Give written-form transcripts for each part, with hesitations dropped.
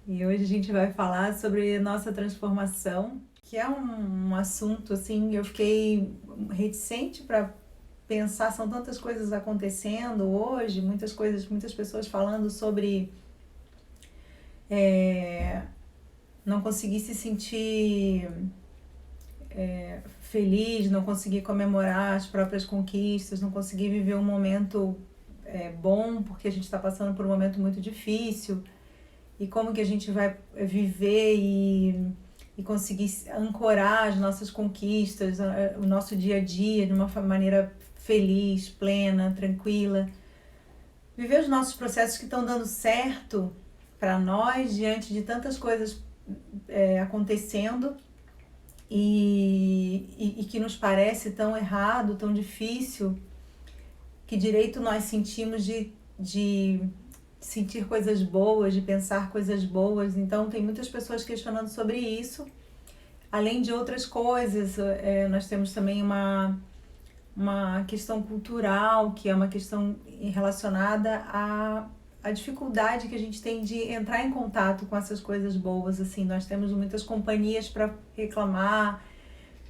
E hoje a gente vai falar sobre nossa transformação, que é um assunto assim, eu fiquei reticente para pensar, são tantas coisas acontecendo hoje, muitas coisas, muitas pessoas falando sobre é, não conseguir se sentir feliz, não conseguir comemorar as próprias conquistas, não conseguir viver um momento bom, porque a gente está passando por um momento muito difícil. E como que a gente vai viver e conseguir ancorar as nossas conquistas, o nosso dia a dia de uma maneira feliz, plena, tranquila. Viver os nossos processos que estão dando certo para nós diante de tantas coisas acontecendo e que nos parece tão errado, tão difícil. Que direito nós sentimos de sentir coisas boas, de pensar coisas boas. Então, tem muitas pessoas questionando sobre isso. Além de outras coisas, nós temos também uma questão cultural, que é uma questão relacionada à dificuldade que a gente tem de entrar em contato com essas coisas boas. Assim, nós temos muitas companhias para reclamar,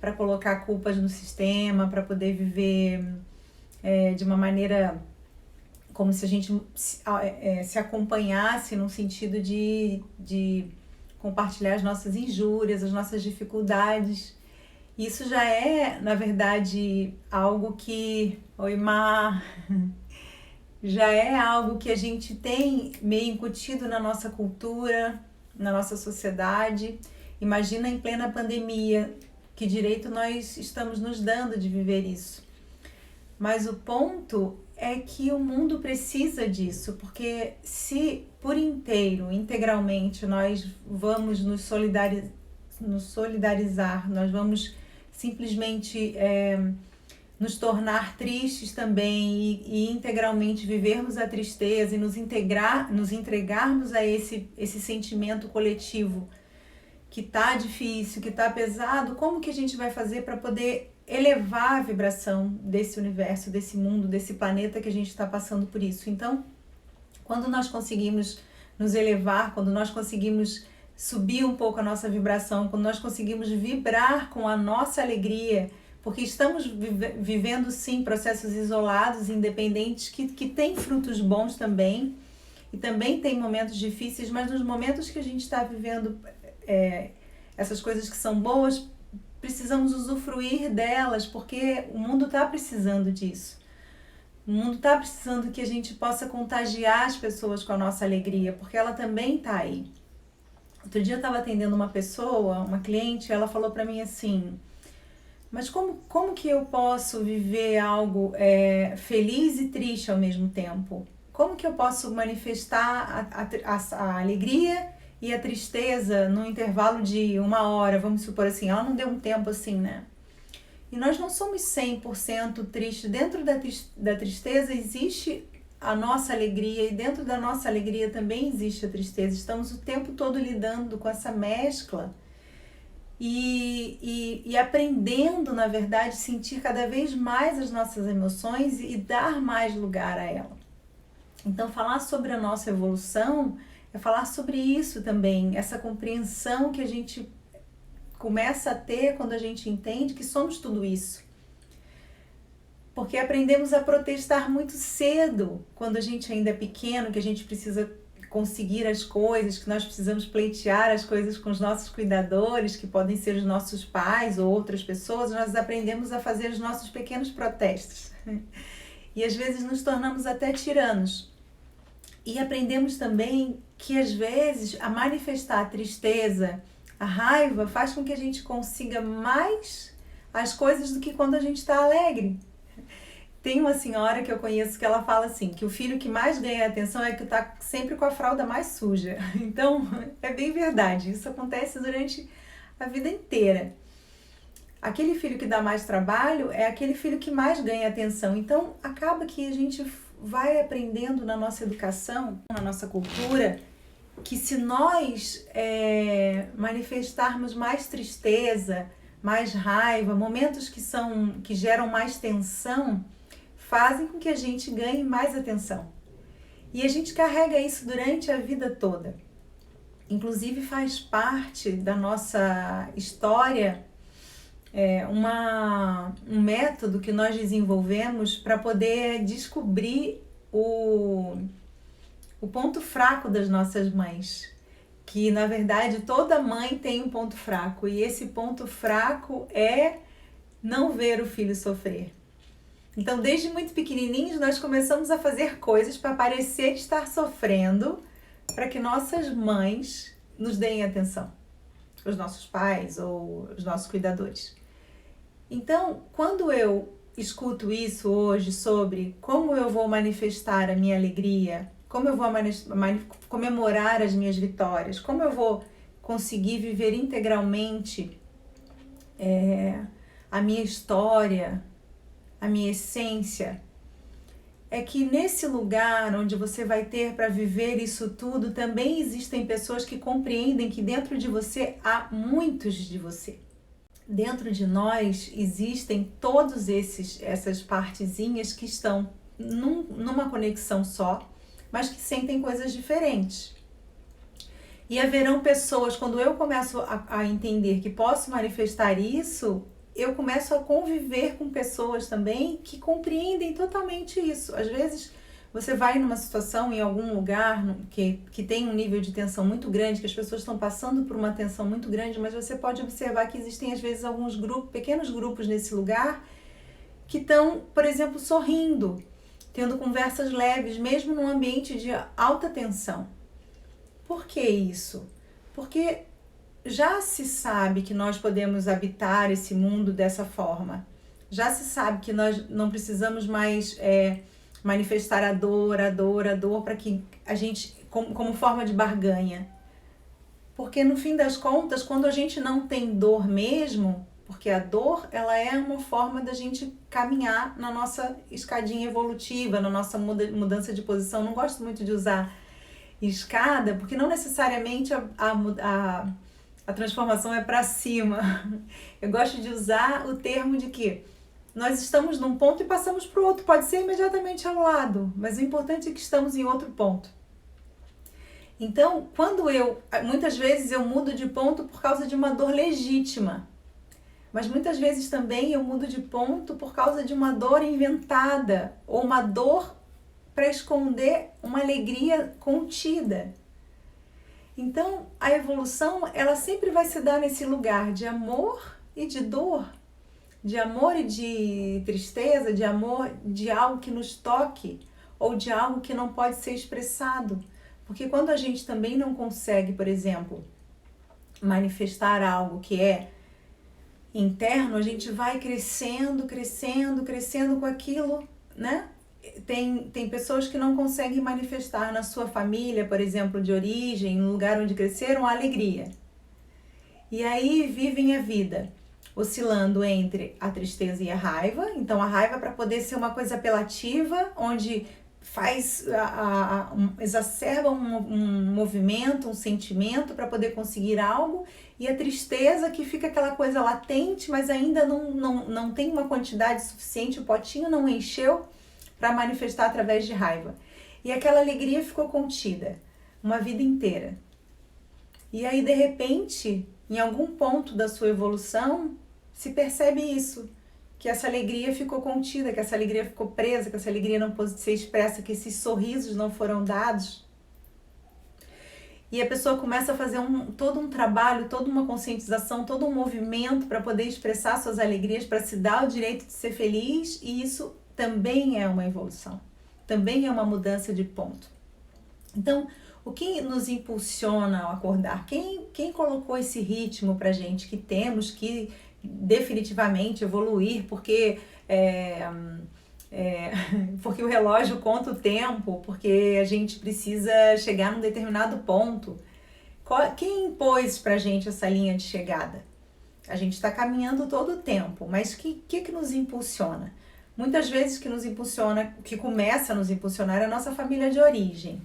para colocar culpas no sistema, para poder viver de uma maneira como se a gente se acompanhasse no sentido de compartilhar as nossas injúrias, as nossas dificuldades. Isso já é, na verdade, algo que... Oi, Mar! Já é algo que a gente tem meio incutido na nossa cultura, na nossa sociedade. Imagina em plena pandemia, que direito nós estamos nos dando de viver isso. Mas o ponto é que o mundo precisa disso, porque se por inteiro, integralmente, nós vamos nos solidarizar, nós vamos simplesmente nos tornar tristes também e integralmente vivermos a tristeza e nos entregarmos a esse sentimento coletivo que tá difícil, que tá pesado, como que a gente vai fazer para poder elevar a vibração desse universo, desse mundo, desse planeta que a gente está passando por isso? Então, quando nós conseguimos nos elevar, quando nós conseguimos subir um pouco a nossa vibração, quando nós conseguimos vibrar com a nossa alegria, porque estamos vivendo sim processos isolados, independentes, que têm frutos bons também, e também tem momentos difíceis, mas nos momentos que a gente está vivendo essas coisas que são boas, precisamos usufruir delas, porque o mundo está precisando disso. O mundo está precisando que a gente possa contagiar as pessoas com a nossa alegria, porque ela também está aí. Outro dia eu estava atendendo uma pessoa, uma cliente, ela falou para mim assim: mas como que eu posso viver algo feliz e triste ao mesmo tempo? Como que eu posso manifestar a alegria e a tristeza no intervalo de 1 hora, vamos supor assim? Ela não deu um tempo assim, né? E nós não somos 100% tristes. Dentro da tristeza existe a nossa alegria, e dentro da nossa alegria também existe a tristeza. Estamos o tempo todo lidando com essa mescla e aprendendo, na verdade, sentir cada vez mais as nossas emoções e dar mais lugar a ela. Então, falar sobre a nossa evolução é falar sobre isso também, essa compreensão que a gente começa a ter quando a gente entende que somos tudo isso. Porque aprendemos a protestar muito cedo, quando a gente ainda é pequeno, que a gente precisa conseguir as coisas, que nós precisamos pleitear as coisas com os nossos cuidadores, que podem ser os nossos pais ou outras pessoas. Nós aprendemos a fazer os nossos pequenos protestos. E às vezes nos tornamos até tiranos. E aprendemos também que às vezes a manifestar a tristeza, a raiva, faz com que a gente consiga mais as coisas do que quando a gente está alegre. Tem uma senhora que eu conheço que ela fala assim, que o filho que mais ganha atenção é que está sempre com a fralda mais suja. Então, é bem verdade, isso acontece durante a vida inteira. Aquele filho que dá mais trabalho é aquele filho que mais ganha atenção. Então, acaba que a gente vai aprendendo na nossa educação, na nossa cultura, que se nós manifestarmos mais tristeza, mais raiva, momentos que geram mais tensão, fazem com que a gente ganhe mais atenção. E a gente carrega isso durante a vida toda. Inclusive faz parte da nossa história um método que nós desenvolvemos para poder descobrir o ponto fraco das nossas mães. Que na verdade toda mãe tem um ponto fraco, e esse ponto fraco é não ver o filho sofrer. Então, desde muito pequenininhos, nós começamos a fazer coisas para parecer estar sofrendo, para que nossas mães nos deem atenção, os nossos pais ou os nossos cuidadores. Então, quando eu escuto isso hoje sobre como eu vou manifestar a minha alegria, como eu vou comemorar as minhas vitórias, como eu vou conseguir viver integralmente a minha história, a minha essência, é que nesse lugar onde você vai ter para viver isso tudo, também existem pessoas que compreendem que dentro de você há muitos de você. Dentro de nós existem todos essas partezinhas que estão numa conexão só, mas que sentem coisas diferentes. E haverão pessoas, quando eu começo a entender que posso manifestar isso, eu começo a conviver com pessoas também que compreendem totalmente isso. Às vezes você vai numa situação, em algum lugar que tem um nível de tensão muito grande, que as pessoas estão passando por uma tensão muito grande, mas você pode observar que existem às vezes alguns grupos, pequenos grupos nesse lugar, que estão, por exemplo, sorrindo, tendo conversas leves, mesmo num ambiente de alta tensão. Por que isso? Porque já se sabe que nós podemos habitar esse mundo dessa forma. Já se sabe que nós não precisamos mais manifestar a dor para que a gente, como forma de barganha. Porque no fim das contas, quando a gente não tem dor mesmo, porque a dor ela é uma forma da gente caminhar na nossa escadinha evolutiva, na nossa mudança de posição. Não gosto muito de usar escada, porque não necessariamente a transformação é para cima. Eu gosto de usar o termo de que nós estamos num ponto e passamos para o outro. Pode ser imediatamente ao lado, mas o importante é que estamos em outro ponto. Então, muitas vezes eu mudo de ponto por causa de uma dor legítima, mas muitas vezes também eu mudo de ponto por causa de uma dor inventada, ou uma dor para esconder uma alegria contida. Então, a evolução, ela sempre vai se dar nesse lugar de amor e de dor, de amor e de tristeza, de amor de algo que nos toque, ou de algo que não pode ser expressado. Porque quando a gente também não consegue, por exemplo, manifestar algo que é interno, a gente vai crescendo com aquilo, né? Tem pessoas que não conseguem manifestar na sua família, por exemplo, de origem, no lugar onde cresceram, a alegria. E aí vivem a vida oscilando entre a tristeza e a raiva. Então a raiva, para poder ser uma coisa apelativa, onde exacerba um movimento, um sentimento para poder conseguir algo, e a tristeza, que fica aquela coisa latente, mas ainda não tem uma quantidade suficiente, o potinho não encheu para manifestar através de raiva. E aquela alegria ficou contida uma vida inteira. E aí, de repente, em algum ponto da sua evolução, se percebe isso, que essa alegria ficou contida, que essa alegria ficou presa, que essa alegria não pôde ser expressa, que esses sorrisos não foram dados. E a pessoa começa a fazer todo um trabalho, toda uma conscientização, todo um movimento para poder expressar suas alegrias, para se dar o direito de ser feliz, e isso também é uma evolução, também é uma mudança de ponto. Então, o que nos impulsiona ao acordar? Quem colocou esse ritmo pra gente, que temos que definitivamente evoluir, porque porque o relógio conta o tempo, porque a gente precisa chegar num determinado ponto. Quem impôs pra gente essa linha de chegada? A gente está caminhando todo o tempo, mas o que nos impulsiona? Muitas vezes que começa a nos impulsionar é a nossa família de origem.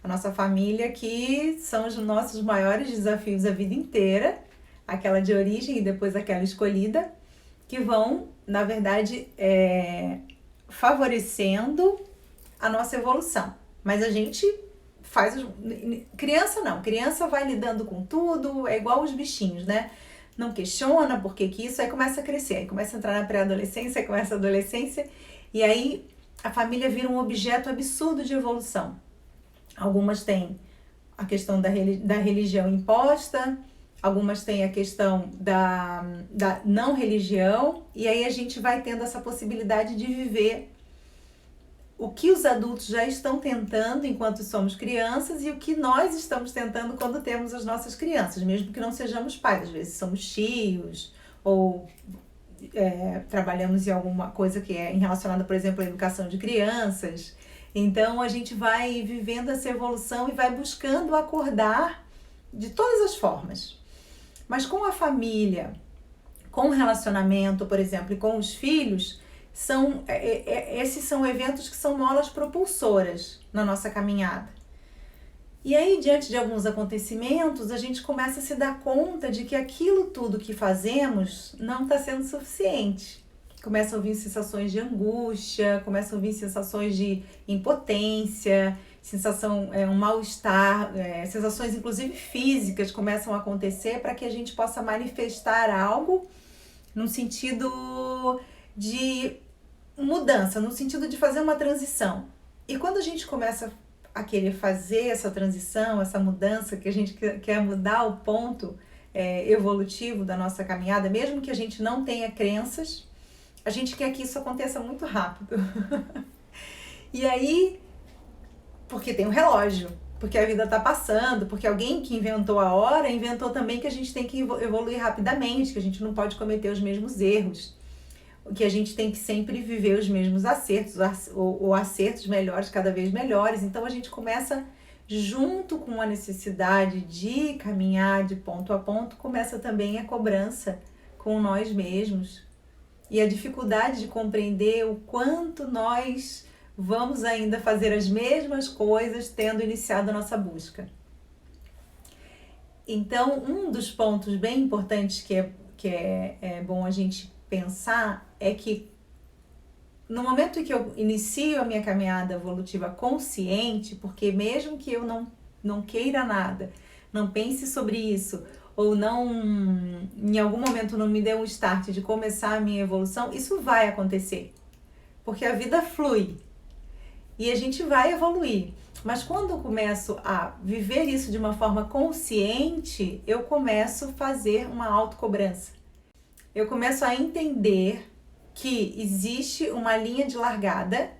A nossa família, que são os nossos maiores desafios a vida inteira, aquela de origem e depois aquela escolhida, que vão, na verdade, favorecendo a nossa evolução. Mas a gente faz criança não, criança vai lidando com tudo, é igual os bichinhos, né? Não questiona por que isso, aí começa a crescer, aí começa a entrar na pré-adolescência, aí começa a adolescência, e aí a família vira um objeto absurdo de evolução. Algumas têm a questão da religião imposta, algumas têm a questão da não religião, e aí a gente vai tendo essa possibilidade de viver o que os adultos já estão tentando enquanto somos crianças e o que nós estamos tentando quando temos as nossas crianças, mesmo que não sejamos pais. Às vezes somos tios ou trabalhamos em alguma coisa que é relacionada, por exemplo, à educação de crianças. Então a gente vai vivendo essa evolução e vai buscando acordar de todas as formas. Mas com a família, com o relacionamento, por exemplo, e com os filhos, esses são eventos que são molas propulsoras na nossa caminhada. E aí, diante de alguns acontecimentos, a gente começa a se dar conta de que aquilo tudo que fazemos não está sendo suficiente. Começam a vir sensações de angústia, começam a vir sensações de impotência, um mal-estar, sensações inclusive físicas começam a acontecer para que a gente possa manifestar algo no sentido de mudança, no sentido de fazer uma transição. E quando a gente começa a querer fazer essa transição, essa mudança, que a gente quer mudar o ponto evolutivo da nossa caminhada, mesmo que a gente não tenha crenças, a gente quer que isso aconteça muito rápido. E aí, porque tem um relógio, porque a vida está passando, porque alguém que inventou a hora, inventou também que a gente tem que evoluir rapidamente, que a gente não pode cometer os mesmos erros, que a gente tem que sempre viver os mesmos acertos, ou acertos melhores, cada vez melhores. Então a gente começa, junto com a necessidade de caminhar de ponto a ponto, começa também a cobrança com nós mesmos e a dificuldade de compreender o quanto nós vamos ainda fazer as mesmas coisas tendo iniciado a nossa busca. Então, um dos pontos bem importantes que é bom a gente pensar é que no momento em que eu inicio a minha caminhada evolutiva consciente, porque mesmo que eu não queira nada, não pense sobre isso, ou não, em algum momento não me dê um start de começar a minha evolução, isso vai acontecer, porque a vida flui e a gente vai evoluir. Mas quando eu começo a viver isso de uma forma consciente, eu começo a fazer uma autocobrança. Eu começo a entender que existe uma linha de largada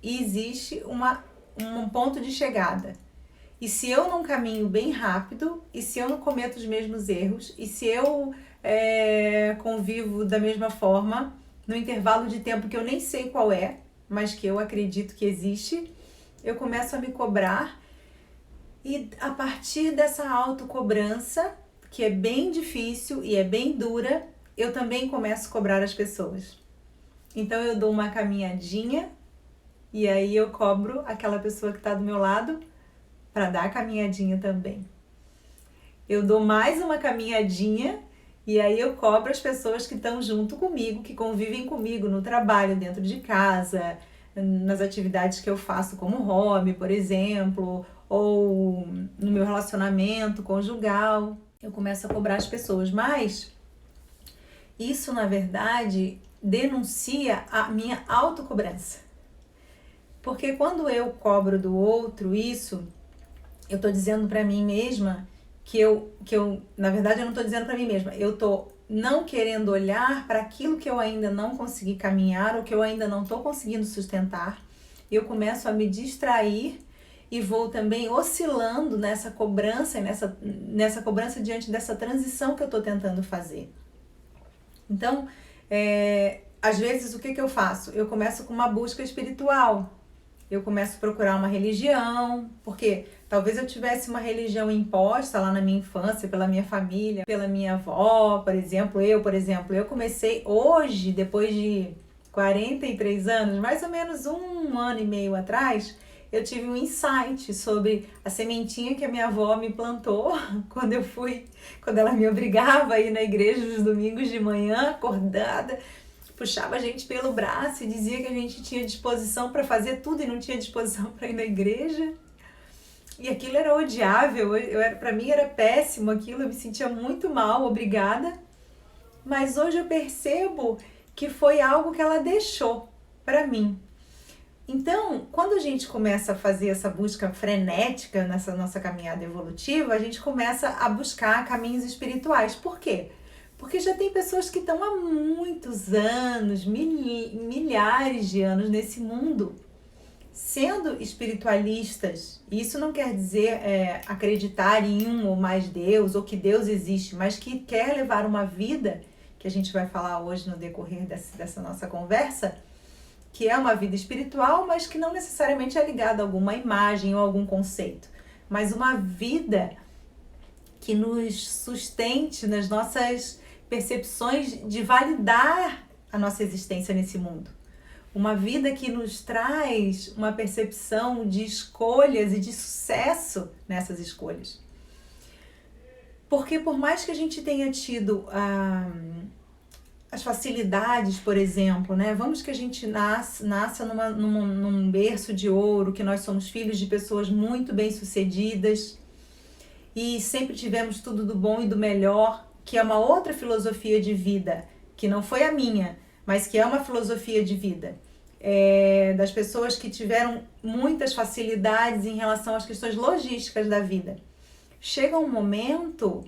e existe um ponto de chegada. E se eu não caminho bem rápido, e se eu não cometo os mesmos erros, e se eu convivo da mesma forma, no intervalo de tempo que eu nem sei qual é, mas que eu acredito que existe, eu começo a me cobrar. E a partir dessa autocobrança, que é bem difícil e é bem dura, eu também começo a cobrar as pessoas. Então eu dou uma caminhadinha e aí eu cobro aquela pessoa que está do meu lado para dar a caminhadinha também. Eu dou mais uma caminhadinha e aí eu cobro as pessoas que estão junto comigo, que convivem comigo no trabalho, dentro de casa, nas atividades que eu faço como hobby, por exemplo, ou no meu relacionamento conjugal. Eu começo a cobrar as pessoas, mas isso, na verdade, denuncia a minha autocobrança. Porque quando eu cobro do outro isso, eu estou dizendo para mim mesma que eu, na verdade, eu não estou dizendo para mim mesma, eu estou não querendo olhar para aquilo que eu ainda não consegui caminhar ou que eu ainda não estou conseguindo sustentar. Eu começo a me distrair e vou também oscilando nessa cobrança, nessa cobrança diante dessa transição que eu estou tentando fazer. Então, às vezes, o que eu faço? Eu começo com uma busca espiritual. Eu começo a procurar uma religião, porque talvez eu tivesse uma religião imposta lá na minha infância, pela minha família, pela minha avó, por exemplo, eu comecei hoje, depois de 43 anos, mais ou menos 1 ano e meio atrás, eu tive um insight sobre a sementinha que a minha avó me plantou quando ela me obrigava a ir na igreja nos domingos de manhã, acordada, puxava a gente pelo braço e dizia que a gente tinha disposição para fazer tudo e não tinha disposição para ir na igreja. E aquilo era odiável, para mim era péssimo aquilo, eu me sentia muito mal, obrigada. Mas hoje eu percebo que foi algo que ela deixou para mim. Então, quando a gente começa a fazer essa busca frenética nessa nossa caminhada evolutiva, a gente começa a buscar caminhos espirituais. Por quê? Porque já tem pessoas que estão há muitos anos, milhares de anos nesse mundo, sendo espiritualistas. Isso não quer dizer acreditar em um ou mais Deus, ou que Deus existe, mas que quer levar uma vida, que a gente vai falar hoje no decorrer dessa nossa conversa, que é uma vida espiritual, mas que não necessariamente é ligada a alguma imagem ou algum conceito, mas uma vida que nos sustente nas nossas percepções de validar a nossa existência nesse mundo. Uma vida que nos traz uma percepção de escolhas e de sucesso nessas escolhas. Porque por mais que a gente tenha tido as facilidades, por exemplo, né? Vamos que a gente nasça num berço de ouro, que nós somos filhos de pessoas muito bem-sucedidas e sempre tivemos tudo do bom e do melhor, que é uma outra filosofia de vida, que não foi a minha, mas que é uma filosofia de vida. Das pessoas que tiveram muitas facilidades em relação às questões logísticas da vida. Chega um momento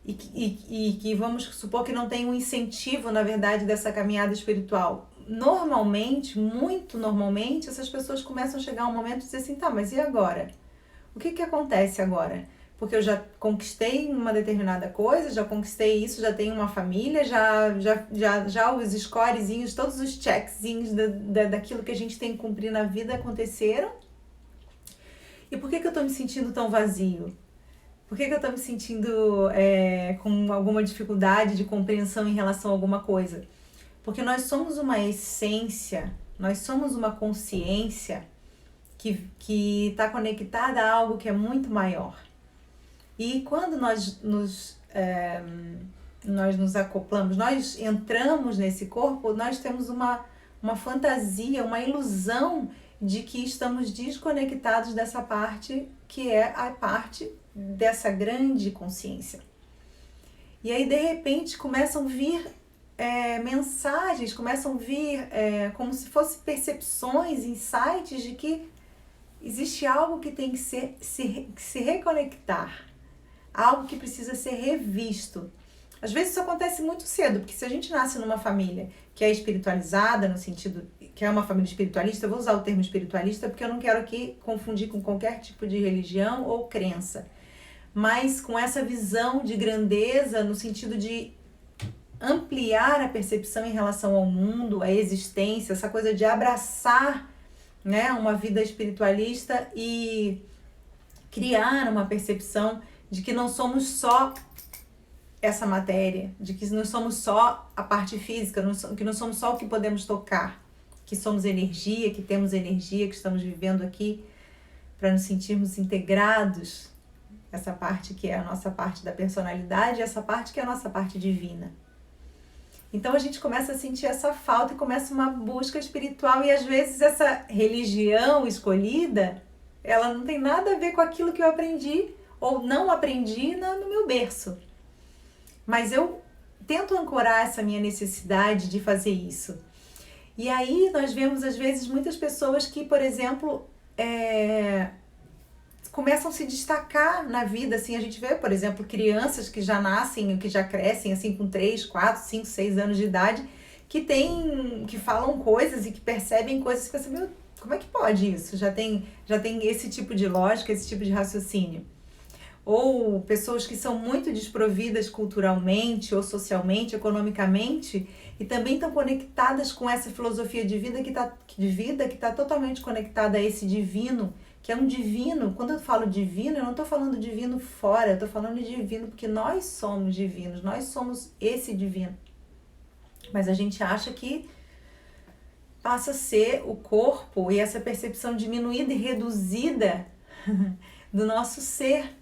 e que vamos supor que não tem um incentivo, na verdade, dessa caminhada espiritual. Normalmente, muito normalmente, essas pessoas começam a chegar a um momento de dizer assim, tá, mas e agora? O que acontece agora? Porque eu já conquistei uma determinada coisa, já conquistei isso, já tenho uma família, já os scorezinhos, todos os checkzinhos daquilo que a gente tem que cumprir na vida aconteceram. E por que eu estou me sentindo tão vazio? Por que eu estou me sentindo com alguma dificuldade de compreensão em relação a alguma coisa? Porque nós somos uma essência, nós somos uma consciência que está conectada a algo que é muito maior. E quando nós nos acoplamos, nós entramos nesse corpo, nós temos uma fantasia, uma ilusão de que estamos desconectados dessa parte que é a parte dessa grande consciência. E aí, de repente, começam a vir mensagens, começam a vir como se fossem percepções, insights de que existe algo que tem que se reconectar, algo que precisa ser revisto. Às vezes isso acontece muito cedo, porque se a gente nasce numa família que é espiritualizada, no sentido que é uma família espiritualista, eu vou usar o termo espiritualista porque eu não quero aqui confundir com qualquer tipo de religião ou crença, mas com essa visão de grandeza no sentido de ampliar a percepção em relação ao mundo, à existência, essa coisa de abraçar, né, uma vida espiritualista e criar uma percepção de que não somos só essa matéria, de que não somos só a parte física, que não somos só o que podemos tocar, que somos energia, que temos energia, que estamos vivendo aqui para nos sentirmos integrados, essa parte que é a nossa parte da personalidade, essa parte que é a nossa parte divina. Então a gente começa a sentir essa falta e começa uma busca espiritual e às vezes essa religião escolhida, ela não tem nada a ver com aquilo que eu aprendi ou não aprendi no meu berço. Mas eu tento ancorar essa minha necessidade de fazer isso. E aí nós vemos às vezes muitas pessoas que, por exemplo, começam a se destacar na vida, assim, a gente vê, por exemplo, crianças que já nascem, que já crescem, assim, com 3, 4, 5, 6 anos de idade, que falam coisas e que percebem coisas que você, meu, como é que pode isso? Já tem esse tipo de lógica, esse tipo de raciocínio. Ou pessoas que são muito desprovidas culturalmente, ou socialmente, economicamente, e também estão conectadas com essa filosofia de vida que está totalmente conectada a esse divino, que é um divino. Quando eu falo divino, eu não estou falando divino fora, eu estou falando de divino porque nós somos divinos, nós somos esse divino. Mas a gente acha que passa a ser o corpo e essa percepção diminuída e reduzida do nosso ser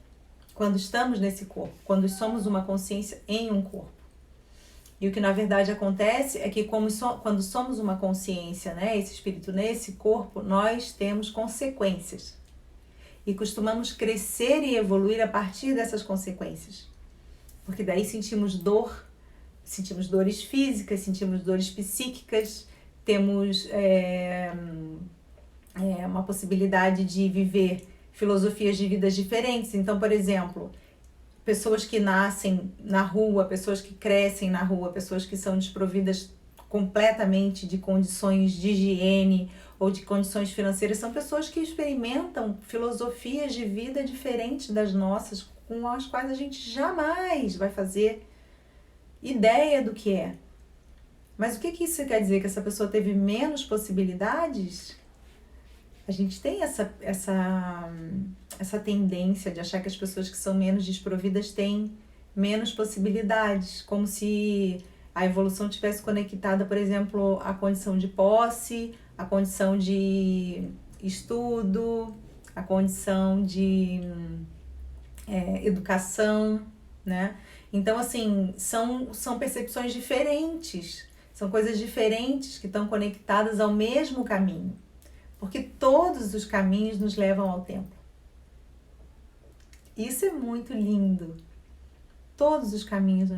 quando estamos nesse corpo, quando somos uma consciência em um corpo. E o que na verdade acontece é que quando somos uma consciência, né, esse espírito nesse corpo, nós temos consequências. e costumamos crescer e evoluir a partir dessas consequências. Porque daí sentimos dores físicas, sentimos dores psíquicas, temos uma possibilidade de viver filosofias de vidas diferentes. Então, por exemplo, pessoas que nascem na rua, pessoas que crescem na rua, pessoas que são desprovidas completamente de condições de higiene ou de condições financeiras, são pessoas que experimentam filosofias de vida diferentes das nossas, com as quais a gente jamais vai fazer ideia do que é. Mas o que isso quer dizer? Que essa pessoa teve menos possibilidades? A gente tem essa tendência de achar que as pessoas que são menos desprovidas têm menos possibilidades, como se a evolução tivesse conectada, por exemplo, à condição de posse, à condição de estudo, à condição de educação, né? Então, assim, são percepções diferentes, são coisas diferentes que estão conectadas ao mesmo caminho. Porque todos os caminhos nos levam ao templo. Isso é muito lindo. Todos os caminhos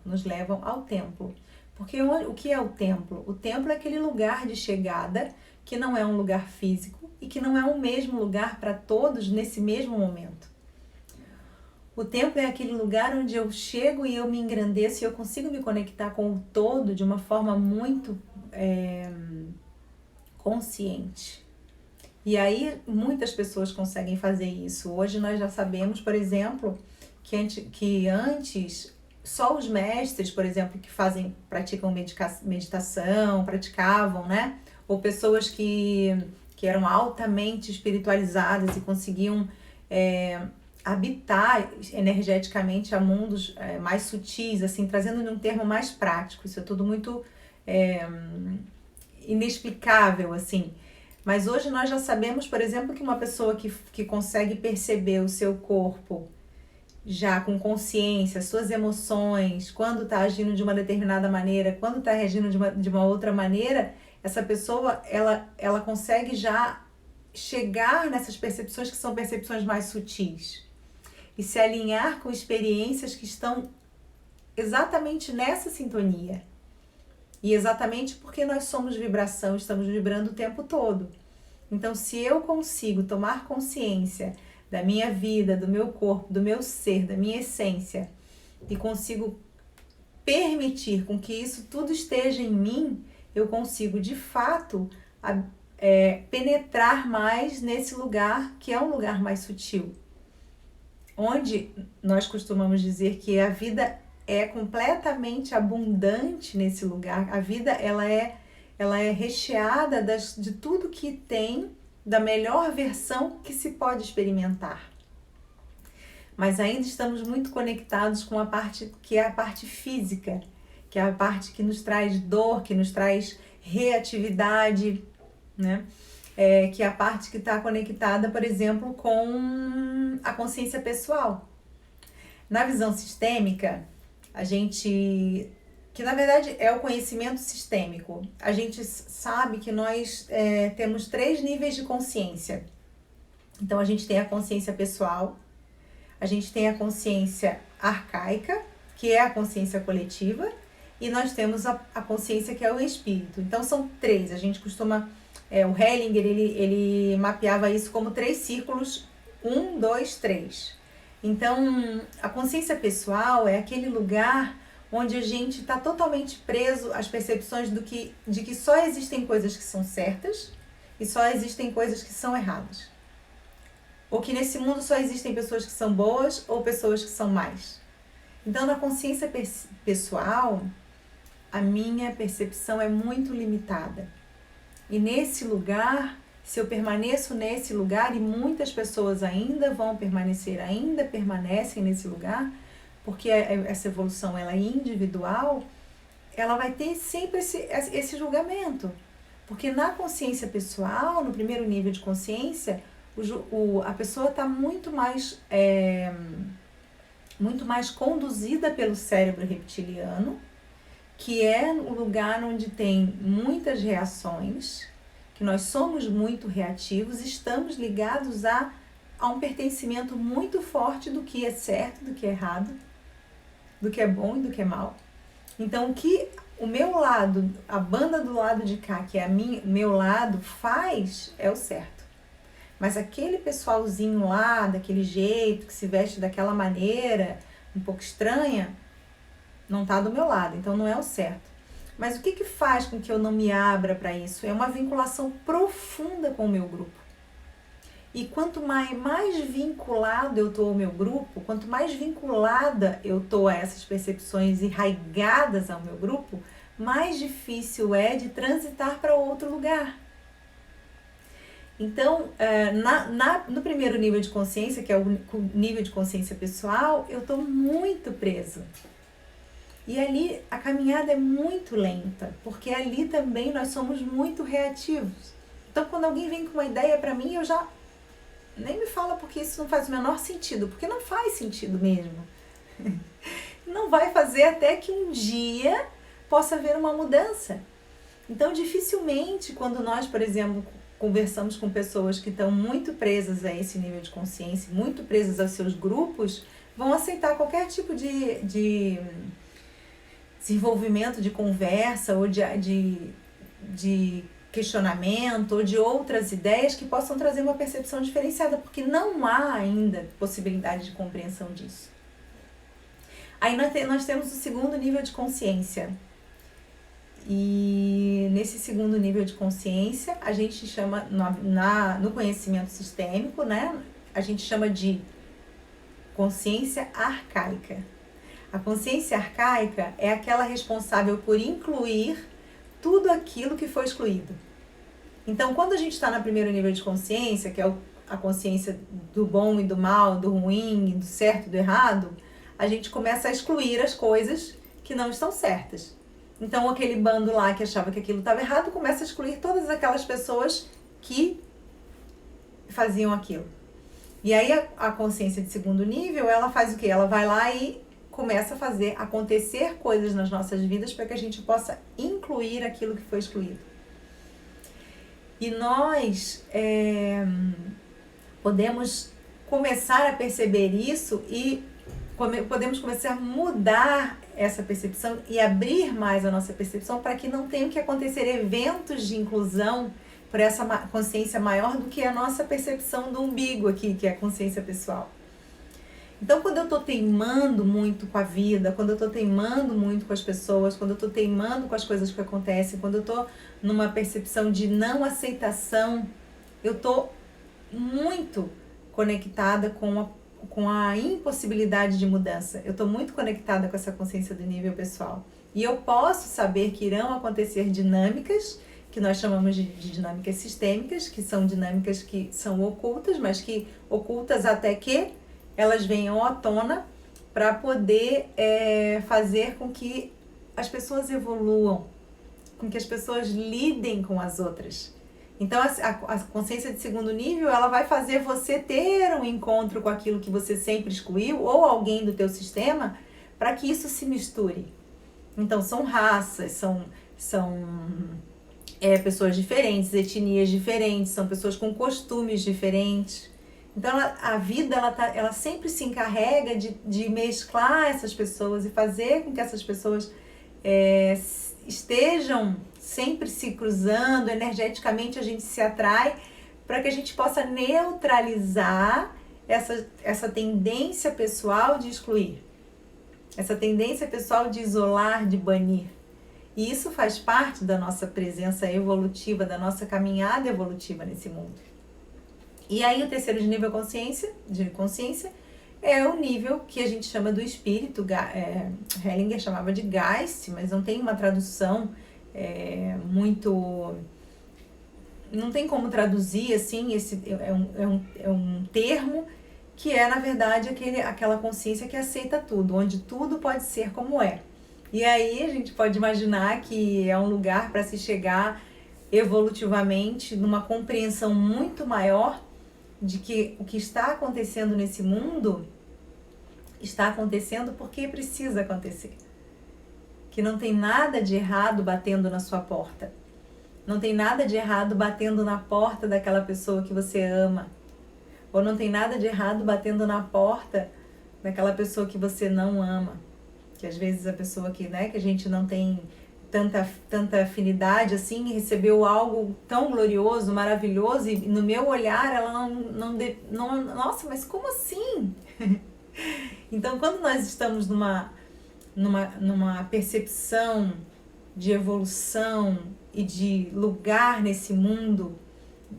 nos levam ao templo. Porque o que é o templo? O templo é aquele lugar de chegada que não é um lugar físico e que não é o mesmo lugar para todos nesse mesmo momento. O templo é aquele lugar onde eu chego e eu me engrandeço e eu consigo me conectar com o todo de uma forma muito consciente. E aí muitas pessoas conseguem fazer isso. Hoje nós já sabemos, por exemplo, que antes só os mestres, por exemplo, que praticam meditação, praticavam, né? Ou pessoas que eram altamente espiritualizadas e conseguiam habitar energeticamente a mundos mais sutis, assim, trazendo num termo mais prático. Isso é tudo muito inexplicável, assim. Mas hoje nós já sabemos, por exemplo, que uma pessoa que consegue perceber o seu corpo já com consciência, suas emoções, quando está agindo de uma determinada maneira, quando está agindo de uma outra maneira, essa pessoa ela consegue já chegar nessas percepções que são percepções mais sutis e se alinhar com experiências que estão exatamente nessa sintonia. E exatamente porque nós somos vibração, estamos vibrando o tempo todo. Então, se eu consigo tomar consciência da minha vida, do meu corpo, do meu ser, da minha essência, e consigo permitir com que isso tudo esteja em mim, eu consigo, de fato, penetrar mais nesse lugar que é um lugar mais sutil. Onde nós costumamos dizer que a vida é completamente abundante nesse lugar. A vida ela é recheada de tudo que tem, da melhor versão que se pode experimentar. Mas ainda estamos muito conectados com a parte que é a parte física, que é a parte que nos traz dor, que nos traz reatividade, né? Que é a parte que está conectada, por exemplo, com a consciência pessoal. Na visão sistêmica, que na verdade é o conhecimento sistêmico, a gente sabe que nós temos 3 níveis de consciência. Então a gente tem a consciência pessoal, a gente tem a consciência arcaica, que é a consciência coletiva, e nós temos a consciência que é o espírito. Então são 3, a gente costuma, o Hellinger ele mapeava isso como 3 círculos, 1, 2, 3. Então, a consciência pessoal é aquele lugar onde a gente está totalmente preso às percepções de que só existem coisas que são certas e só existem coisas que são erradas. Ou que nesse mundo só existem pessoas que são boas ou pessoas que são más. Então, na consciência pessoal, a minha percepção é muito limitada. E nesse lugar, se eu permaneço nesse lugar, e muitas pessoas ainda permanecem nesse lugar, porque essa evolução ela é individual, ela vai ter sempre esse julgamento. Porque na consciência pessoal, no primeiro nível de consciência, a pessoa está muito mais conduzida pelo cérebro reptiliano, que é o lugar onde tem muitas reações, que nós somos muito reativos, estamos ligados a há um pertencimento muito forte do que é certo, do que é errado, do que é bom e do que é mal. Então, o que o meu lado, a banda do lado de cá, que é o meu lado, faz é o certo. Mas aquele pessoalzinho lá, daquele jeito, que se veste daquela maneira, um pouco estranha, não está do meu lado, então não é o certo. Mas o que faz com que eu não me abra para isso? É uma vinculação profunda com o meu grupo. E quanto mais vinculado eu estou ao meu grupo, quanto mais vinculada eu estou a essas percepções arraigadas ao meu grupo, mais difícil é de transitar para outro lugar. Então, no primeiro nível de consciência, que é o nível de consciência pessoal, eu estou muito preso. E ali a caminhada é muito lenta, porque ali também nós somos muito reativos. Então, quando alguém vem com uma ideia para mim, eu já nem me fala porque isso não faz o menor sentido, porque não faz sentido mesmo. Não vai fazer até que um dia possa haver uma mudança. Então, dificilmente, quando nós, por exemplo, conversamos com pessoas que estão muito presas a esse nível de consciência, muito presas aos seus grupos, vão aceitar qualquer tipo de desenvolvimento de conversa ou de questionamento ou de outras ideias que possam trazer uma percepção diferenciada, porque não há ainda possibilidade de compreensão disso. Aí nós temos o segundo nível de consciência. E nesse segundo nível de consciência, a gente chama, no conhecimento sistêmico, né? A gente chama de consciência arcaica. A consciência arcaica é aquela responsável por incluir tudo aquilo que foi excluído. Então, quando a gente está no primeiro nível de consciência, que é a consciência do bom e do mal, do ruim, do certo e do errado, a gente começa a excluir as coisas que não estão certas. Então, aquele bando lá que achava que aquilo estava errado, começa a excluir todas aquelas pessoas que faziam aquilo. E aí, a consciência de segundo nível, ela faz o quê? Ela vai lá e começa a fazer acontecer coisas nas nossas vidas para que a gente possa incluir aquilo que foi excluído. E nós podemos começar a perceber isso e podemos começar a mudar essa percepção e abrir mais a nossa percepção para que não tenham que acontecer eventos de inclusão por essa consciência maior do que a nossa percepção do umbigo aqui, que é a consciência pessoal. Então, quando eu estou teimando muito com a vida, quando eu estou teimando muito com as pessoas, quando eu estou teimando com as coisas que acontecem, quando eu estou numa percepção de não aceitação, eu estou muito conectada com a impossibilidade de mudança. Eu estou muito conectada com essa consciência do nível pessoal. E eu posso saber que irão acontecer dinâmicas, que nós chamamos de dinâmicas sistêmicas, que são dinâmicas que são ocultas, mas que ocultas até que elas venham à tona para poder fazer com que as pessoas evoluam, com que as pessoas lidem com as outras. Então, a consciência de segundo nível, ela vai fazer você ter um encontro com aquilo que você sempre excluiu, ou alguém do teu sistema, para que isso se misture. Então, são raças, são pessoas diferentes, etnias diferentes, são pessoas com costumes diferentes. Então, a vida, ela sempre se encarrega de mesclar essas pessoas e fazer com que essas pessoas estejam sempre se cruzando, energeticamente a gente se atrai, para que a gente possa neutralizar essa tendência pessoal de excluir, essa tendência pessoal de isolar, de banir. E isso faz parte da nossa presença evolutiva, da nossa caminhada evolutiva nesse mundo. E aí o terceiro nível de consciência é o nível que a gente chama do espírito. Hellinger chamava de Geist, mas não tem uma tradução muito... Não tem como traduzir assim, é um termo que é, na verdade, aquela consciência que aceita tudo, onde tudo pode ser como é. E aí a gente pode imaginar que é um lugar para se chegar evolutivamente numa compreensão muito maior de que o que está acontecendo nesse mundo está acontecendo porque precisa acontecer. Que não tem nada de errado batendo na sua porta. Não tem nada de errado batendo na porta daquela pessoa que você ama. Ou não tem nada de errado batendo na porta daquela pessoa que você não ama. Que às vezes a pessoa que, né, que a gente não tem tanta afinidade assim, recebeu algo tão glorioso, maravilhoso, e no meu olhar ela não nossa, mas como assim? Então, quando nós estamos numa percepção de evolução e de lugar nesse mundo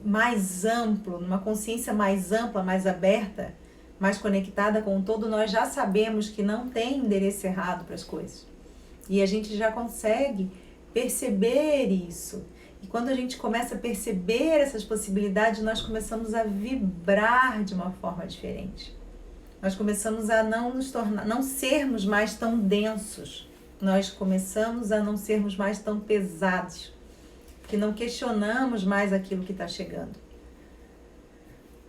mais amplo, numa consciência mais ampla, mais aberta, mais conectada com o todo, nós já sabemos que não tem endereço errado para as coisas. E a gente já consegue perceber isso. E quando a gente começa a perceber essas possibilidades, nós começamos a vibrar de uma forma diferente. Nós começamos a não sermos mais tão densos. Nós começamos a não sermos mais tão pesados. Que não questionamos mais aquilo que está chegando.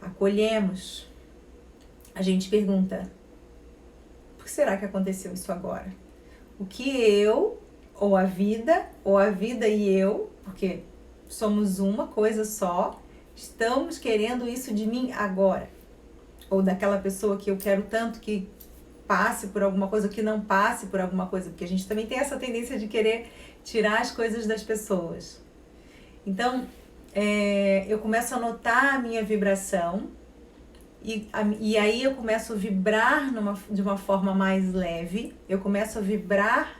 Acolhemos. A gente pergunta, por que será que aconteceu isso agora? O que eu, ou a vida e eu, porque somos uma coisa só, estamos querendo isso de mim agora? Ou daquela pessoa que eu quero tanto que passe por alguma coisa, que não passe por alguma coisa, porque a gente também tem essa tendência de querer tirar as coisas das pessoas. Então, eu começo a notar a minha vibração e aí eu começo a vibrar de uma forma mais leve. Eu começo a vibrar.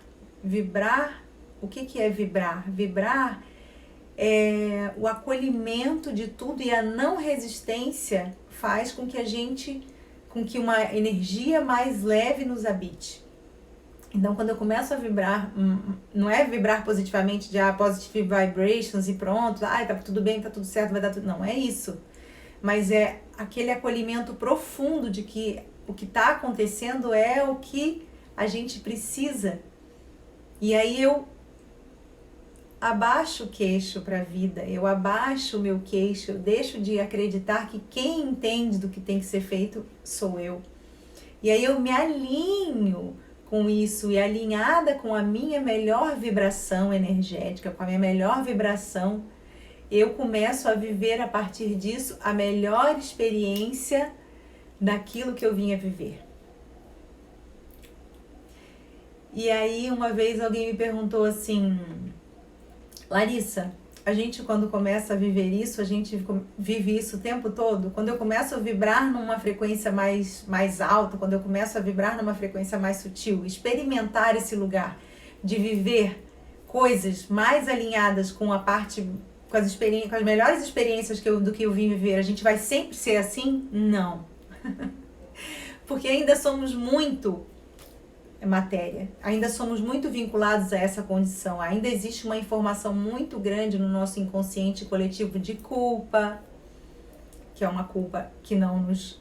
O que é vibrar? Vibrar é o acolhimento de tudo, e a não resistência faz com que uma energia mais leve nos habite. Então, quando eu começo a vibrar, não é vibrar positivamente de positive vibrations e pronto, tá tudo bem, tá tudo certo, vai dar tudo. Não é isso. Mas é aquele acolhimento profundo de que o que está acontecendo é o que a gente precisa. E aí eu abaixo o queixo para a vida, eu abaixo o meu queixo, eu deixo de acreditar que quem entende do que tem que ser feito sou eu. E aí eu me alinho com isso, e alinhada com a minha melhor vibração energética, com a minha melhor vibração, eu começo a viver a partir disso a melhor experiência daquilo que eu vinha viver. E aí uma vez alguém me perguntou assim, Larissa, a gente quando começa a viver isso, a gente vive isso o tempo todo? Quando eu começo a vibrar numa frequência mais alta, quando eu começo a vibrar numa frequência mais sutil, experimentar esse lugar de viver coisas mais alinhadas com com as melhores experiências do que eu vim viver, a gente vai sempre ser assim? Não. Porque ainda somos muito matéria, ainda somos muito vinculados a essa condição, ainda existe uma informação muito grande no nosso inconsciente coletivo de culpa, que é uma culpa que não nos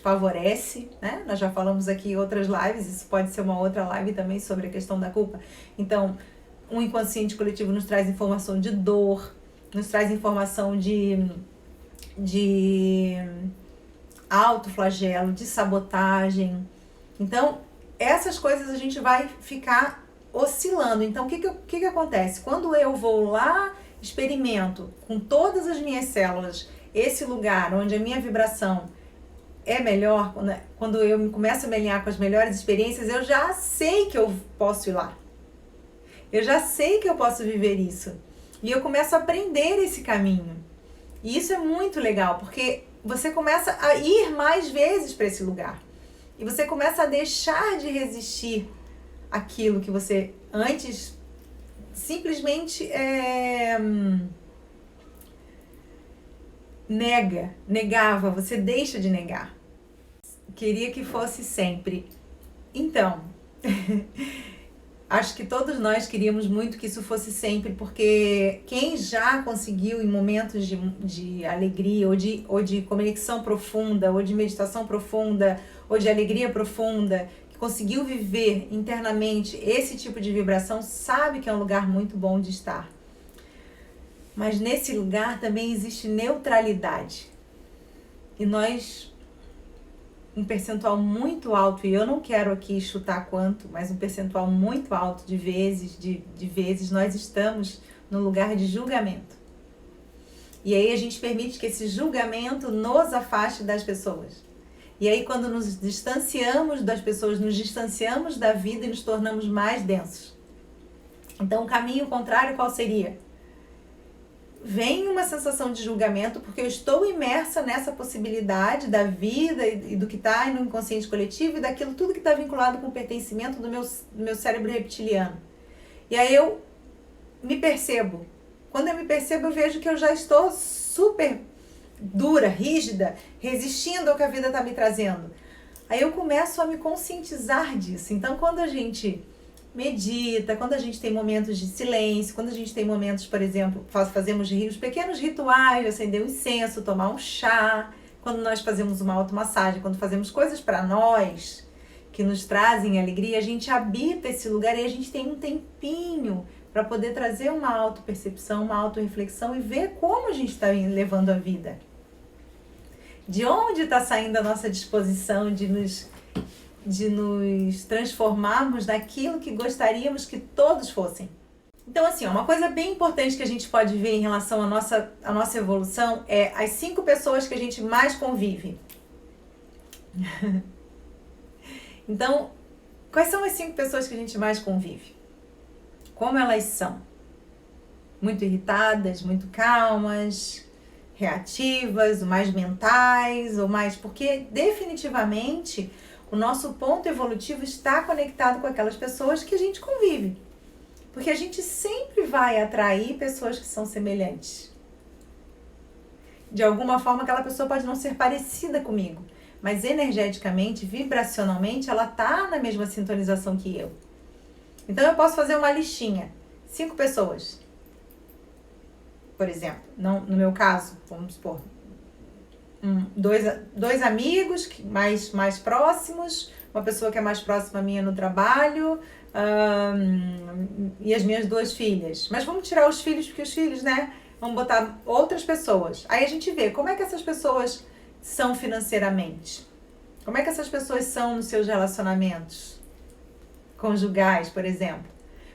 favorece, né? Nós já falamos aqui em outras lives, isso pode ser uma outra live também sobre a questão da culpa. Então, o inconsciente coletivo nos traz informação de dor, nos traz informação de autoflagelo, de sabotagem. Então, essas coisas a gente vai ficar oscilando. Então, o que acontece? Quando eu vou lá, experimento com todas as minhas células esse lugar onde a minha vibração é melhor, quando eu começo a me alinhar com as melhores experiências, eu já sei que eu posso ir lá. Eu já sei que eu posso viver isso. E eu começo a aprender esse caminho. E isso é muito legal, porque você começa a ir mais vezes para esse lugar. E você começa a deixar de resistir àquilo que você antes simplesmente negava, você deixa de negar. Queria que fosse sempre. Então, acho que todos nós queríamos muito que isso fosse sempre, porque quem já conseguiu em momentos de alegria, ou de conexão profunda, ou de meditação profunda, ou de alegria profunda, que conseguiu viver internamente esse tipo de vibração, sabe que é um lugar muito bom de estar. Mas nesse lugar também existe neutralidade. E nós, um percentual muito alto, e eu não quero aqui chutar quanto, mas um percentual muito alto de vezes nós estamos no lugar de julgamento. E aí a gente permite que esse julgamento nos afaste das pessoas. E aí quando nos distanciamos das pessoas, nos distanciamos da vida e nos tornamos mais densos. Então o caminho contrário qual seria? Vem uma sensação de julgamento porque eu estou imersa nessa possibilidade da vida e do que está no inconsciente coletivo e daquilo tudo que está vinculado com o pertencimento do meu cérebro reptiliano. E aí eu me percebo. Quando eu me percebo, eu vejo que eu já estou super dura, rígida, resistindo ao que a vida está me trazendo. Aí eu começo a me conscientizar disso. Então, quando a gente medita, quando a gente tem momentos de silêncio, quando a gente tem momentos, por exemplo, fazemos os pequenos rituais, acender um incenso, tomar um chá, quando nós fazemos uma automassagem, quando fazemos coisas para nós que nos trazem alegria, a gente habita esse lugar e a gente tem um tempinho para poder trazer uma autopercepção, uma autorreflexão e ver como a gente está levando a vida. De onde está saindo a nossa disposição de nos transformarmos naquilo que gostaríamos que todos fossem. Então, assim, uma coisa bem importante que a gente pode ver em relação à nossa evolução é as 5 pessoas que a gente mais convive. Então, quais são as 5 pessoas que a gente mais convive? Como elas são? Muito irritadas, muito calmas, reativas, ou mais mentais, ou mais... Porque definitivamente o nosso ponto evolutivo está conectado com aquelas pessoas que a gente convive. Porque a gente sempre vai atrair pessoas que são semelhantes. De alguma forma, aquela pessoa pode não ser parecida comigo, mas energeticamente, vibracionalmente, ela está na mesma sintonização que eu. Então, eu posso fazer uma listinha. 5 pessoas. Por exemplo, no meu caso, vamos supor, dois amigos mais próximos, uma pessoa que é mais próxima minha no trabalho, e as minhas 2 filhas. Mas vamos tirar os filhos, porque os filhos, né? Vamos botar outras pessoas. Aí a gente vê como é que essas pessoas são financeiramente. Como é que essas pessoas são nos seus relacionamentos conjugais, por exemplo.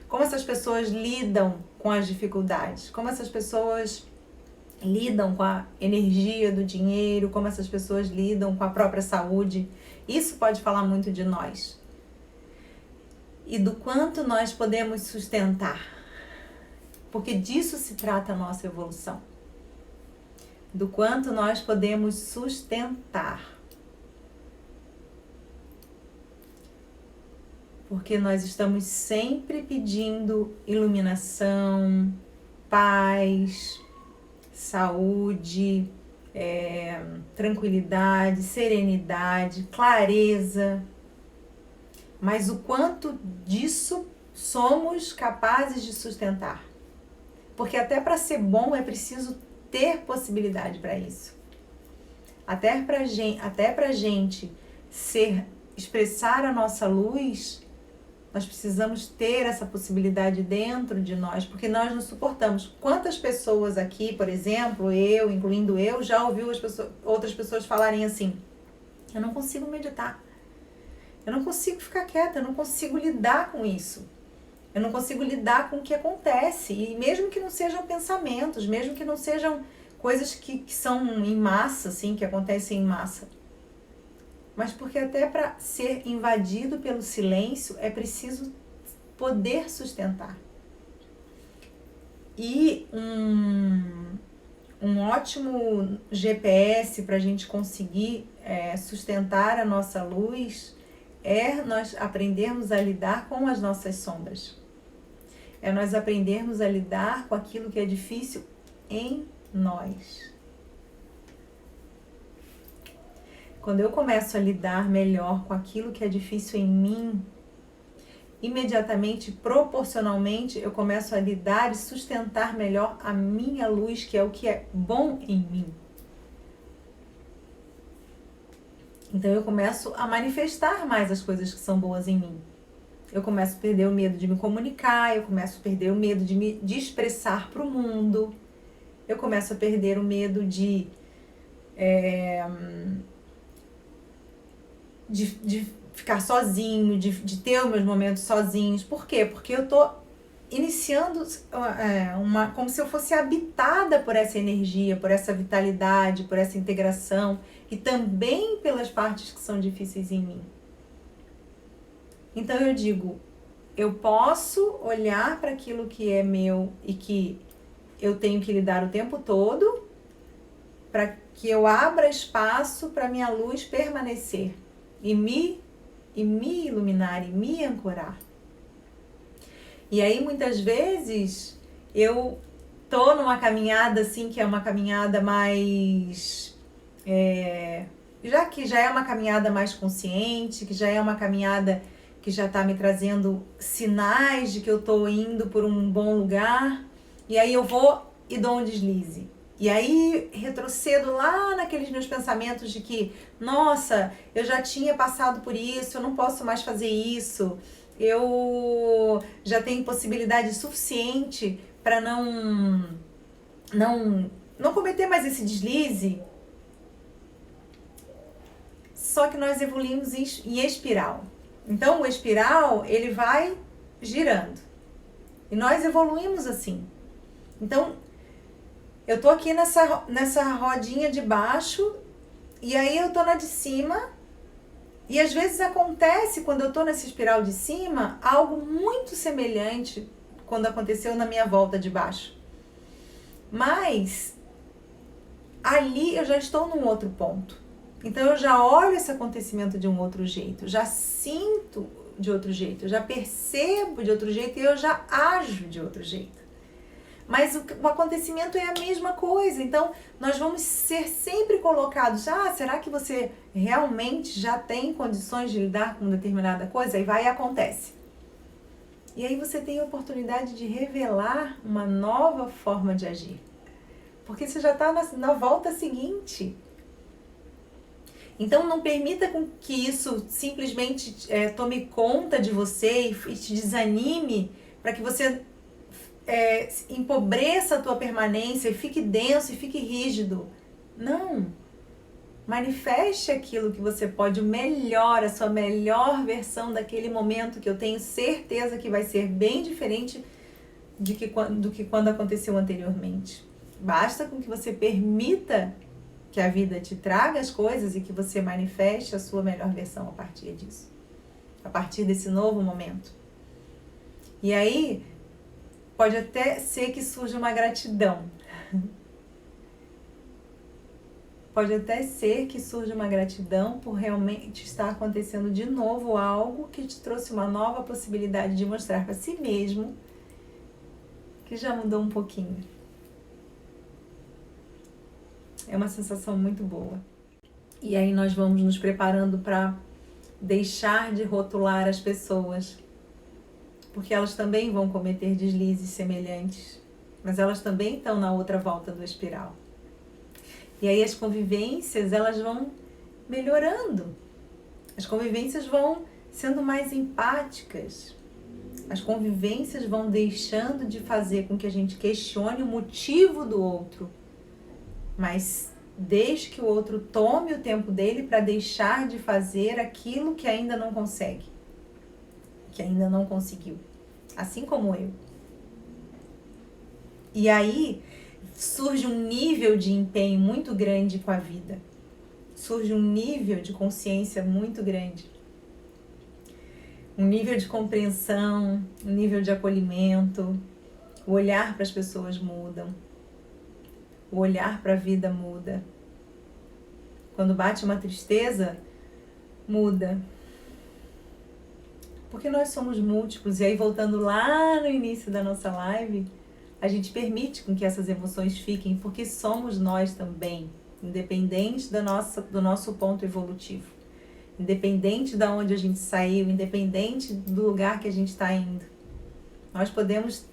Como essas pessoas lidam com as dificuldades. Como essas pessoas lidam com a energia do dinheiro, como essas pessoas lidam com a própria saúde. Isso pode falar muito de nós. E do quanto nós podemos sustentar. Porque disso se trata a nossa evolução. Do quanto nós podemos sustentar. Porque nós estamos sempre pedindo iluminação, paz, saúde, tranquilidade, serenidade, clareza. Mas o quanto disso somos capazes de sustentar? Porque até para ser bom é preciso ter possibilidade para isso. Até para gente expressar a nossa luz, nós precisamos ter essa possibilidade dentro de nós, porque nós não suportamos. Quantas pessoas aqui, por exemplo, eu, incluindo eu, já ouviu outras pessoas falarem assim: eu não consigo meditar, eu não consigo ficar quieta, eu não consigo lidar com isso, eu não consigo lidar com o que acontece. E mesmo que não sejam pensamentos, mesmo que não sejam coisas que são em massa, assim, que acontecem em massa, mas porque até para ser invadido pelo silêncio é preciso poder sustentar. E um ótimo GPS para a gente conseguir sustentar a nossa luz é nós aprendermos a lidar com as nossas sombras. É nós aprendermos a lidar com aquilo que é difícil em nós. Quando eu começo a lidar melhor com aquilo que é difícil em mim, imediatamente, proporcionalmente, eu começo a lidar e sustentar melhor a minha luz, que é o que é bom em mim. Então eu começo a manifestar mais as coisas que são boas em mim. Eu começo a perder o medo de me comunicar, eu começo a perder o medo de expressar para o mundo, eu começo a perder o medo de ficar sozinho, de ter os meus momentos sozinhos. Por quê? Porque eu tô iniciando como se eu fosse habitada por essa energia, por essa vitalidade, por essa integração e também pelas partes que são difíceis em mim. Então eu digo, eu posso olhar para aquilo que é meu e que eu tenho que lidar o tempo todo, para que eu abra espaço para minha luz permanecer e me iluminar e me ancorar. E aí muitas vezes eu tô numa caminhada assim, que é uma caminhada mais já é uma caminhada mais consciente, que já é uma caminhada que já está me trazendo sinais de que eu estou indo por um bom lugar, e aí eu vou e dou um deslize. E aí retrocedo lá naqueles meus pensamentos de que, nossa, eu já tinha passado por isso, eu não posso mais fazer isso, eu já tenho possibilidade suficiente para não cometer mais esse deslize. Só que nós evoluímos em espiral. Então o espiral, ele vai girando. E nós evoluímos assim. Então, eu tô aqui nessa rodinha de baixo, e aí eu tô na de cima, e às vezes acontece, quando eu tô nessa espiral de cima, algo muito semelhante quando aconteceu na minha volta de baixo. Mas, ali eu já estou num outro ponto. Então eu já olho esse acontecimento de um outro jeito, já sinto de outro jeito, já percebo de outro jeito e eu já ajo de outro jeito. Mas o acontecimento é a mesma coisa, então nós vamos ser sempre colocados, será que você realmente já tem condições de lidar com determinada coisa? Aí vai e acontece. E aí você tem a oportunidade de revelar uma nova forma de agir. Porque você já está na volta seguinte. Então não permita com que isso simplesmente tome conta de você e te desanime, para que você empobreça a tua permanência e fique denso e fique rígido. Não. Manifeste aquilo que você pode, o melhor, a sua melhor versão daquele momento, que eu tenho certeza que vai ser bem diferente do que quando aconteceu anteriormente. Basta com que você permita que a vida te traga as coisas e que você manifeste a sua melhor versão a partir disso. A partir desse novo momento. E aí, pode até ser que surja uma gratidão. Pode até ser que surja uma gratidão por realmente estar acontecendo de novo algo que te trouxe uma nova possibilidade de mostrar para si mesmo que já mudou um pouquinho. É uma sensação muito boa. E aí nós vamos nos preparando para deixar de rotular as pessoas, porque elas também vão cometer deslizes semelhantes, mas elas também estão na outra volta do espiral. E aí as convivências, elas vão melhorando. As convivências vão sendo mais empáticas. As convivências vão deixando de fazer com que a gente questione o motivo do outro, mas deixe que o outro tome o tempo dele para deixar de fazer aquilo que ainda não consegue, que ainda não conseguiu, assim como eu. E aí surge um nível de empenho muito grande com a vida, surge um nível de consciência muito grande, um nível de compreensão, um nível de acolhimento. O olhar para as pessoas mudam. O olhar para a vida muda. Quando bate uma tristeza, muda. Porque nós somos múltiplos. E aí, voltando lá no início da nossa live, a gente permite com que essas emoções fiquem, porque somos nós também, independente do nosso ponto evolutivo. Independente de onde a gente saiu, independente do lugar que a gente está indo. Nós podemos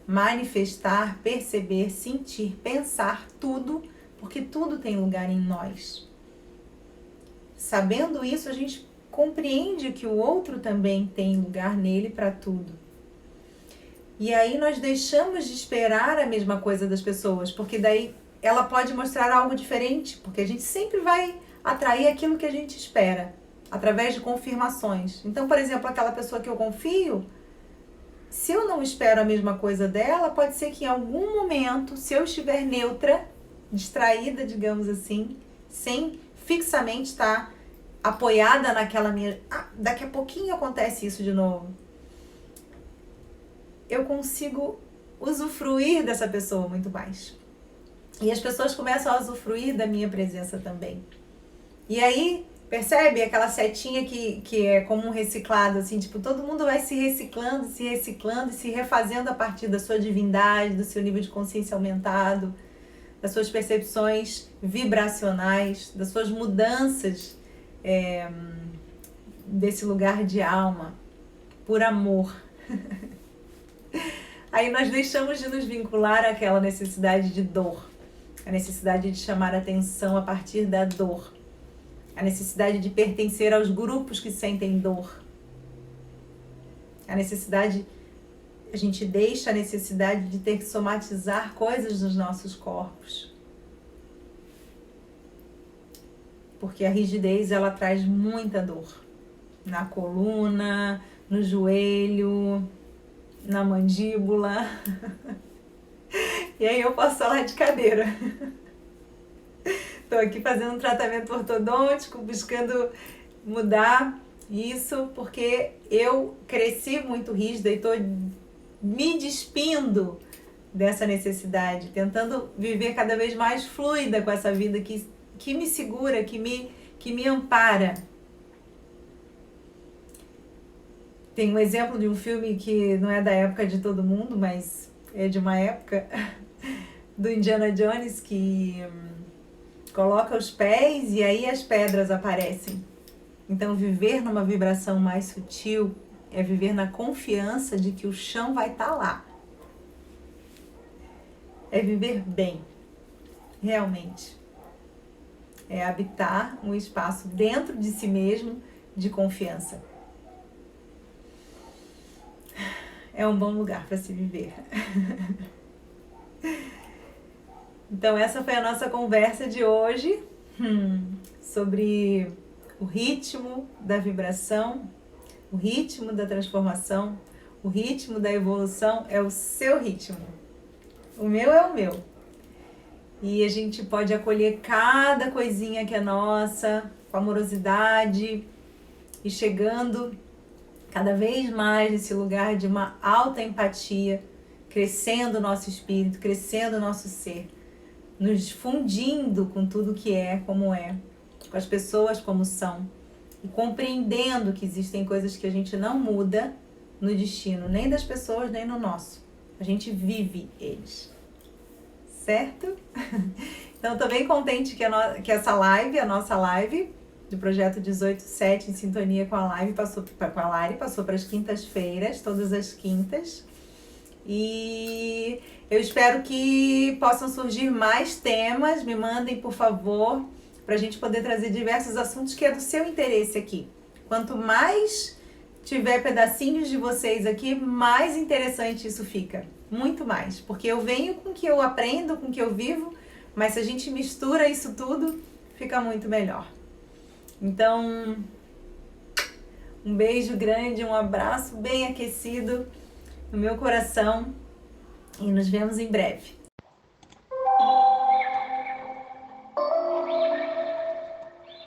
manifestar, perceber, sentir, pensar tudo, porque tudo tem lugar em nós. Sabendo isso, a gente compreende que o outro também tem lugar nele para tudo. E aí nós deixamos de esperar a mesma coisa das pessoas, porque daí ela pode mostrar algo diferente, porque a gente sempre vai atrair aquilo que a gente espera, através de confirmações. Então, por exemplo, aquela pessoa que eu confio, se eu não espero a mesma coisa dela, pode ser que em algum momento, se eu estiver neutra, distraída, digamos assim, sem fixamente estar apoiada naquela minha... daqui a pouquinho acontece isso de novo. Eu consigo usufruir dessa pessoa muito mais. E as pessoas começam a usufruir da minha presença também. E aí, percebe aquela setinha que é como um reciclado, assim, tipo, todo mundo vai se reciclando e se refazendo a partir da sua divindade, do seu nível de consciência aumentado, das suas percepções vibracionais, das suas mudanças desse lugar de alma, por amor. Aí nós deixamos de nos vincular àquela necessidade de dor, a necessidade de chamar atenção a partir da dor, a necessidade de pertencer aos grupos que sentem dor, a gente deixa a necessidade de ter que somatizar coisas nos nossos corpos. Porque a rigidez, ela traz muita dor. Na coluna, no joelho, na mandíbula. E aí eu posso falar de cadeira. Estou aqui fazendo um tratamento ortodôntico, buscando mudar isso, porque eu cresci muito rígida e estou me despindo dessa necessidade, tentando viver cada vez mais fluida com essa vida que me segura, que me ampara. Tem um exemplo de um filme que não é da época de todo mundo, mas é de uma época do Indiana Jones, que coloca os pés e aí as pedras aparecem. Então, viver numa vibração mais sutil é viver na confiança de que o chão vai estar lá. É viver bem, realmente. É habitar um espaço dentro de si mesmo de confiança. É um bom lugar para se viver. Então essa foi a nossa conversa de hoje sobre o ritmo da vibração, o ritmo da transformação, o ritmo da evolução é o seu ritmo. O meu é o meu. E a gente pode acolher cada coisinha que é nossa, com amorosidade, e chegando cada vez mais nesse lugar de uma alta empatia, crescendo o nosso espírito, crescendo o nosso ser, nos fundindo com tudo que é, como é, com as pessoas como são, e compreendendo que existem coisas que a gente não muda no destino, nem das pessoas, nem no nosso. A gente vive eles. Certo? Então, estou bem contente que essa live, a nossa live do Projeto 18/7, em sintonia com a live, com a Lari, passou para as quintas-feiras, todas as quintas. E eu espero que possam surgir mais temas. Me mandem, por favor, para a gente poder trazer diversos assuntos que é do seu interesse aqui. Quanto mais tiver pedacinhos de vocês aqui, mais interessante isso fica. Muito mais, porque eu venho com o que eu aprendo, com o que eu vivo, mas se a gente mistura isso tudo, fica muito melhor. Então, um beijo grande, um abraço bem aquecido no meu coração e nos vemos em breve.